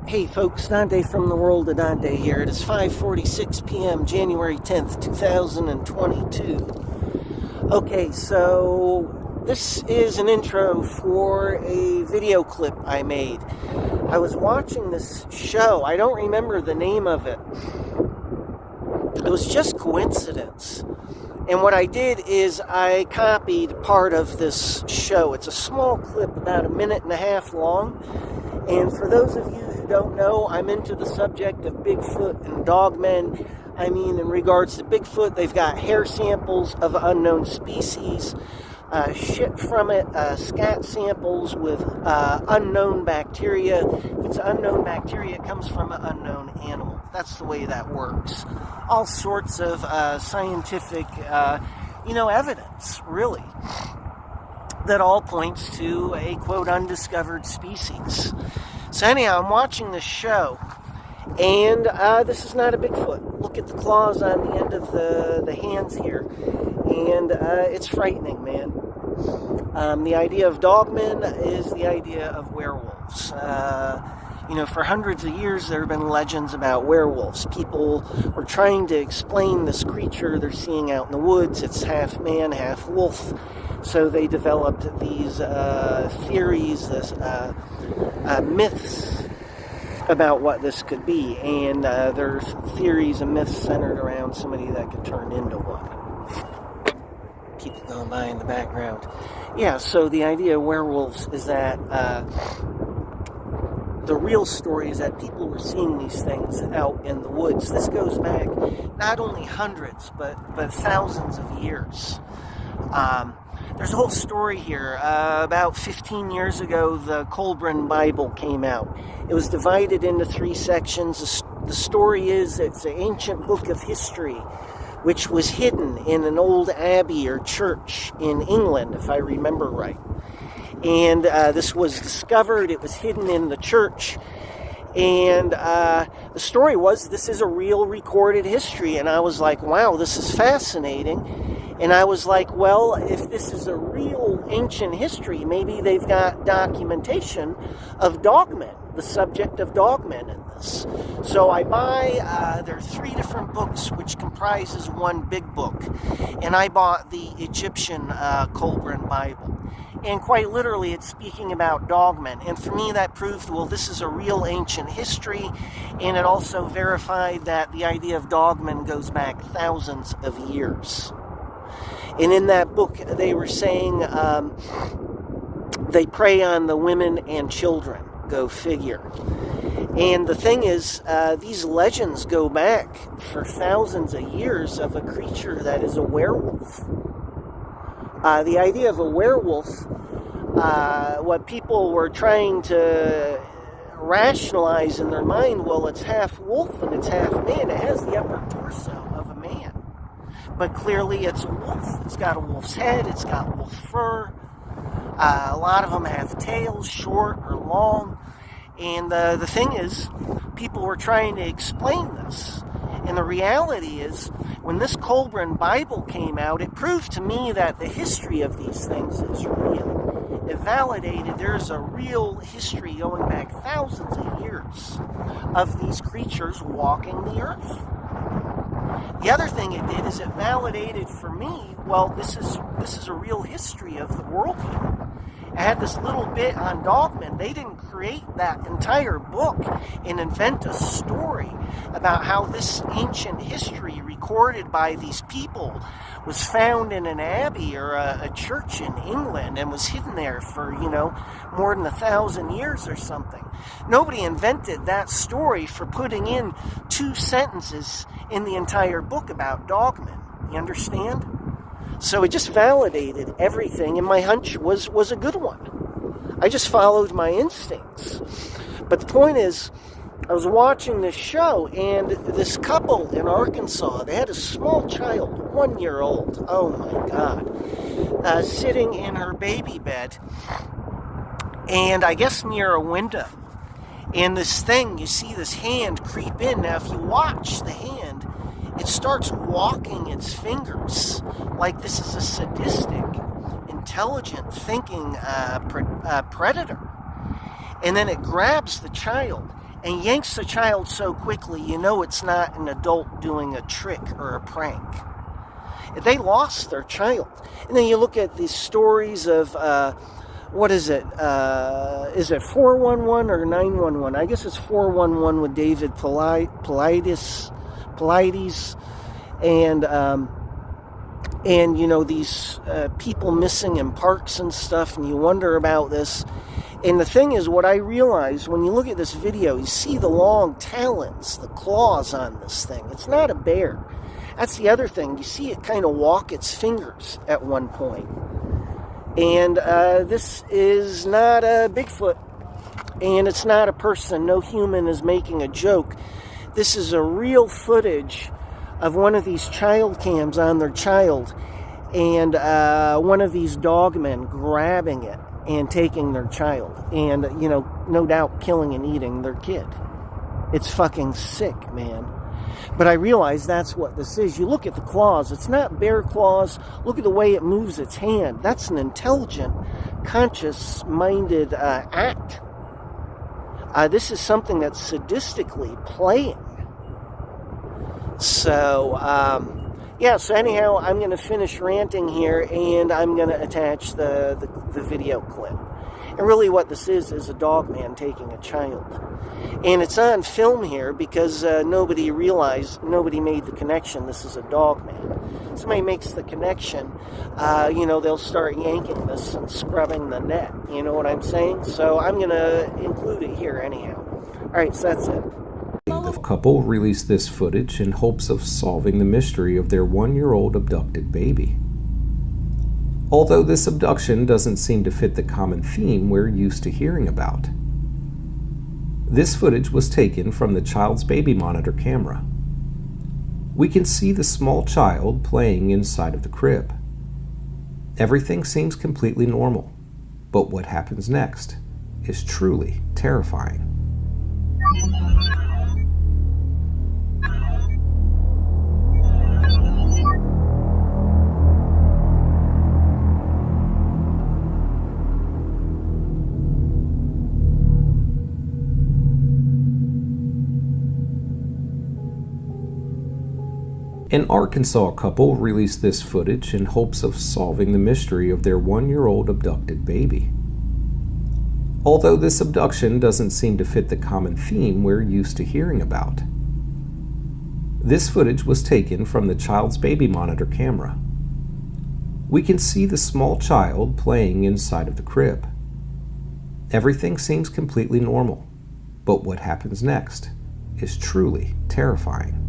Hey folks, Dante from the world of Dante here. It is 5:46 p.m. January 10th, 2022. Okay, so this is an intro for a video clip I made. I was watching this show. I don't remember the name of it. It was just coincidence. And what I did is I copied part of this show. It's a small clip, about a minute and a half long. And for those of you who don't know, I'm into the subject of Bigfoot and Dogman. I mean, in regards to Bigfoot, they've got hair samples of unknown species, shit from it, scat samples with unknown bacteria. If it's unknown bacteria, it comes from an unknown animal. That's the way that works. All sorts of scientific, evidence, really, that all points to a, quote, undiscovered species. So anyhow, I'm watching this show, and this is not a Bigfoot. Look at the claws on the end of the hands here, and it's frightening, man. The idea of Dogman is the idea of werewolves. For hundreds of years, there have been legends about werewolves. People were trying to explain this creature they're seeing out in the woods. It's half man, half wolf. So they developed these theories, myths about what this could be. And there's theories and myths centered around somebody that could turn into one. Keep it going by in the background. Yeah, so the idea of werewolves is that the real story is that people were seeing these things out in the woods. This goes back not only hundreds, but thousands of years. There's a whole story here. About 15 years ago, the Colburn Bible came out. It was divided into 3 sections. The story is it's an ancient book of history, which was hidden in an old abbey or church in England, if I remember right. And this was discovered. It was hidden in the church. And the story was this is a real recorded history. And I was like, wow, this is fascinating. And I was like, well, if this is a real ancient history, maybe they've got documentation of Dogman, the subject of Dogman in this. So I buy, there are 3 different books which comprises one big book. And I bought the Egyptian Colburn Bible. And quite literally, it's speaking about Dogman. And for me, that proved, well, this is a real ancient history. And it also verified that the idea of Dogman goes back thousands of years. And in that book, they were saying they prey on the women and children. Go figure. And the thing is, these legends go back for thousands of years of a creature that is a werewolf. The idea of a werewolf, what people were trying to rationalize in their mind, well, it's half wolf and it's half man. It has the upper torso of a man. But clearly it's a wolf. It's got a wolf's head. It's got wolf fur. A lot of them have tails, short or long. And the thing is, people were trying to explain this. And the reality is, when this Colburn Bible came out, it proved to me that the history of these things is real. It validated there's a real history going back thousands of years of these creatures walking the earth. The other thing it did is it validated for me, well, this is a real history of the world here. I had this little bit on Dogman. They didn't create that entire book and invent a story about how this ancient history recorded by these people was found in an abbey or a church in England and was hidden there for, more than 1,000 years or something. Nobody invented that story for putting in 2 sentences in the entire book about Dogman. You understand? So it just validated everything, and my hunch was a good one. I just followed my instincts. But the point is, I was watching this show, and this couple in Arkansas, they had a small child, 1 year old, oh my God, sitting in her baby bed, and I guess near a window. And this thing, you see this hand creep in. Now, if you watch the hand, it starts walking its fingers like this is a sadistic, intelligent, thinking predator. And then it grabs the child and yanks the child so quickly, you know it's not an adult doing a trick or a prank. They lost their child. And then you look at these stories of, what is it? Is it 411 or 911? I guess it's 411 with David Paulides. And you know, these people missing in parks and stuff, and you wonder about this. And the thing is, what I realized when you look at this video, you see the long talons, the claws on this thing. It's not a bear. That's the other thing. You see it kind of walk its fingers at one point. And this is not a Bigfoot. And it's not a person. No human is making a joke. This is a real footage of one of these child cams on their child. And one of these dogmen grabbing it and taking their child. And, you know, no doubt killing and eating their kid. It's fucking sick, man. But I realize that's what this is. You look at the claws. It's not bear claws. Look at the way it moves its hand. That's an intelligent, conscious-minded act. This is something that's sadistically playing. So, yeah, so anyhow, I'm going to finish ranting here, and I'm going to attach the video clip. And really what this is a dogman taking a child. And it's on film here because nobody realized, nobody made the connection this is a dogman. Somebody makes the connection, you know, they'll start yanking this and scrubbing the net. You know what I'm saying? So I'm going to include it here anyhow. All right, so that's it. The couple released this footage in hopes of solving the mystery of their 1-year-old abducted baby. Although this abduction doesn't seem to fit the common theme we're used to hearing about. This footage was taken from the child's baby monitor camera. We can see the small child playing inside of the crib. Everything seems completely normal, but what happens next is truly terrifying. An Arkansas couple released this footage in hopes of solving the mystery of their 1-year-old abducted baby. Although this abduction doesn't seem to fit the common theme we're used to hearing about. This footage was taken from the child's baby monitor camera. We can see the small child playing inside of the crib. Everything seems completely normal, but what happens next is truly terrifying.